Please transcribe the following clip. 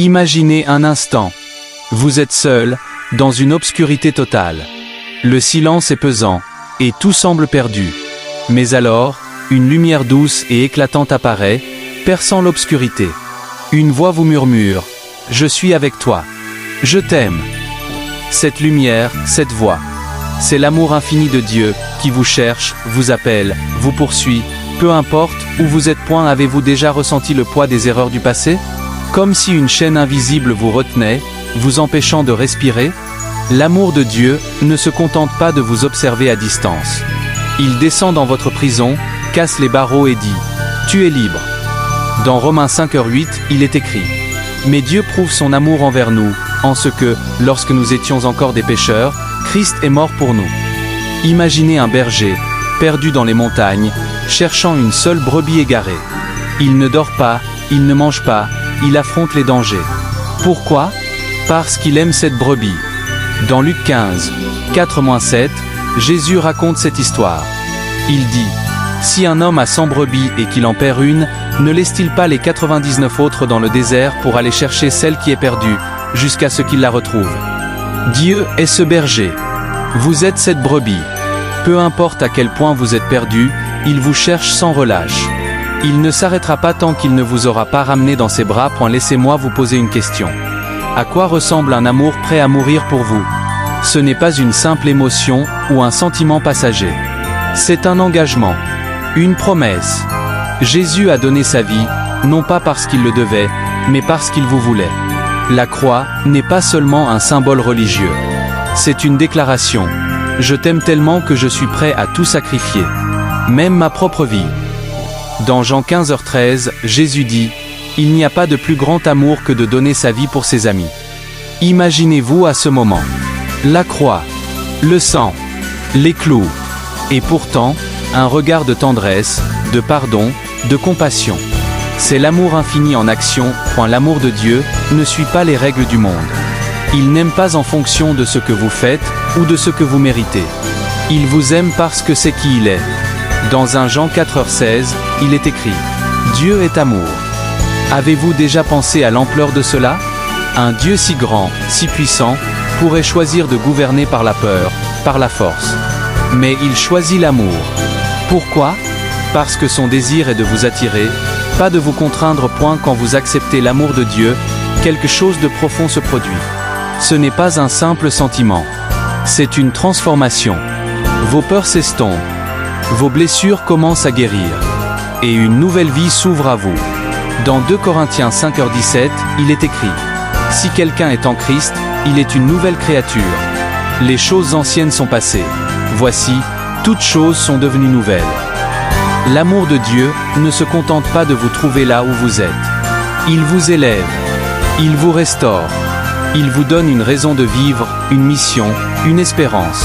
Imaginez un instant. Vous êtes seul, dans une obscurité totale. Le silence est pesant, et tout semble perdu. Mais alors, une lumière douce et éclatante apparaît, perçant l'obscurité. Une voix vous murmure « Je suis avec toi. Je t'aime ». Cette lumière, cette voix, c'est l'amour infini de Dieu qui vous cherche, vous appelle, vous poursuit. Peu importe où vous êtes, avez-vous déjà ressenti le poids des erreurs du passé? Comme si une chaîne invisible vous retenait, vous empêchant de respirer? L'amour de Dieu ne se contente pas de vous observer à distance. Il descend dans votre prison, casse les barreaux et dit « Tu es libre ». Dans Romains 5h8, il est écrit « Mais Dieu prouve son amour envers nous, en ce que, lorsque nous étions encore des pécheurs, Christ est mort pour nous. » Imaginez un berger, perdu dans les montagnes, cherchant une seule brebis égarée. Il ne dort pas, il ne mange pas, il affronte les dangers. Pourquoi? Parce qu'il aime cette brebis. Dans Luc 15, 4-7, Jésus raconte cette histoire. Il dit « Si un homme a 100 brebis et qu'il en perd une, ne laisse-t-il pas les 99 autres dans le désert pour aller chercher celle qui est perdue, jusqu'à ce qu'il la retrouve? Dieu est ce berger. Vous êtes cette brebis. Peu importe à quel point vous êtes perdu, il vous cherche sans relâche. Il ne s'arrêtera pas tant qu'il ne vous aura pas ramené dans ses bras. Laissez-moi vous poser une question. À quoi ressemble un amour prêt à mourir pour vous? Ce n'est pas une simple émotion ou un sentiment passager. C'est un engagement, une promesse. Jésus a donné sa vie, non pas parce qu'il le devait, mais parce qu'il vous voulait. La croix n'est pas seulement un symbole religieux. C'est une déclaration. Je t'aime tellement que je suis prêt à tout sacrifier, même ma propre vie. Dans Jean 15h13, Jésus dit « Il n'y a pas de plus grand amour que de donner sa vie pour ses amis. » Imaginez-vous à ce moment. La croix, le sang, les clous, et pourtant, un regard de tendresse, de pardon, de compassion. C'est l'amour infini en action. L'amour de Dieu ne suit pas les règles du monde. Il n'aime pas en fonction de ce que vous faites ou de ce que vous méritez. Il vous aime parce que c'est qui il est. Dans 1 Jean 4h16, il est écrit « Dieu est amour ». Avez-vous déjà pensé à l'ampleur de cela? Un Dieu si grand, si puissant, pourrait choisir de gouverner par la peur, par la force. Mais il choisit l'amour. Pourquoi? Parce que son désir est de vous attirer, pas de vous contraindre. Quand vous acceptez l'amour de Dieu, quelque chose de profond se produit. Ce n'est pas un simple sentiment. C'est une transformation. Vos peurs s'estompent. Vos blessures commencent à guérir. Et une nouvelle vie s'ouvre à vous. Dans 2 Corinthiens 5h17, il est écrit « Si quelqu'un est en Christ, il est une nouvelle créature. Les choses anciennes sont passées. Voici, toutes choses sont devenues nouvelles. » L'amour de Dieu ne se contente pas de vous trouver là où vous êtes. Il vous élève. Il vous restaure. Il vous donne une raison de vivre, une mission, une espérance.